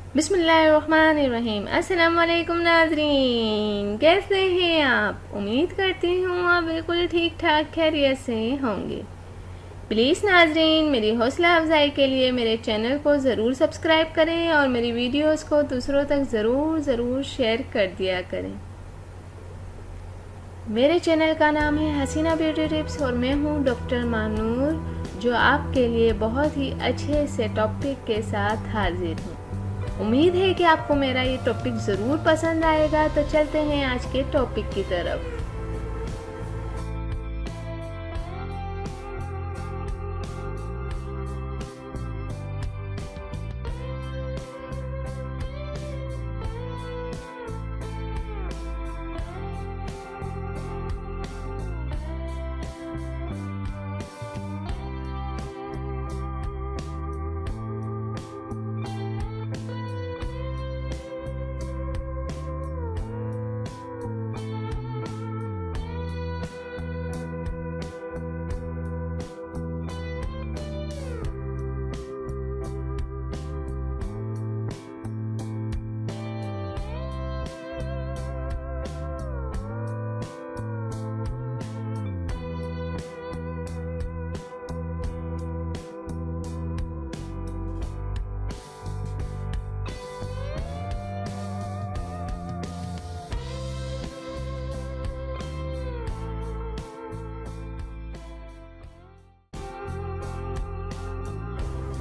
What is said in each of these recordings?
बिस्मिल्लाहिर्रहमानिर्रहीम। अस्सलाम वालेकुम नाज़रीन, कैसे हैं आप? उम्मीद करती हूँ आप बिल्कुल ठीक ठाक खैरियत से होंगे। प्लीज़ नाज़रीन, मेरी हौसला अफजाई के लिए मेरे चैनल को ज़रूर सब्सक्राइब करें और मेरी वीडियोस को दूसरों तक ज़रूर शेयर कर दिया करें। मेरे चैनल का नाम है हसीना ब्यूटी टिप्स और मैं हूँ डॉक्टर मानूर, जो आपके लिए बहुत ही अच्छे से टॉपिक के साथ हाजिर हूँ। उम्मीद है कि आपको मेरा ये टॉपिक ज़रूर पसंद आएगा। तो चलते हैं आज के टॉपिक की तरफ।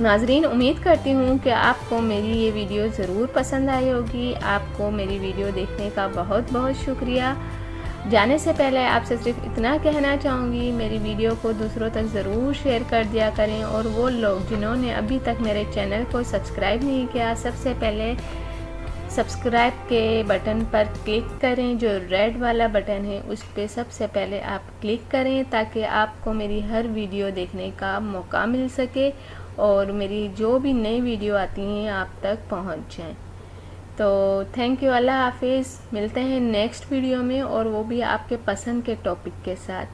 नाजरीन, उम्मीद करती हूँ कि आपको मेरी ये वीडियो ज़रूर पसंद आई होगी। आपको मेरी वीडियो देखने का बहुत बहुत शुक्रिया। जाने से पहले आपसे सिर्फ इतना कहना चाहूँगी, मेरी वीडियो को दूसरों तक ज़रूर शेयर कर दिया करें। और वो लोग जिन्होंने अभी तक मेरे चैनल को सब्सक्राइब नहीं किया, सबसे पहले सब्सक्राइब के बटन पर क्लिक करें। जो रेड वाला बटन है उस पर सबसे पहले आप क्लिक करें, ताकि आपको मेरी हर वीडियो देखने का मौका मिल सके और मेरी जो भी नई वीडियो आती हैं आप तक पहुंच जाएं। तो थैंक यू, अल्लाह हाफिज़। मिलते हैं नेक्स्ट वीडियो में, और वो भी आपके पसंद के टॉपिक के साथ।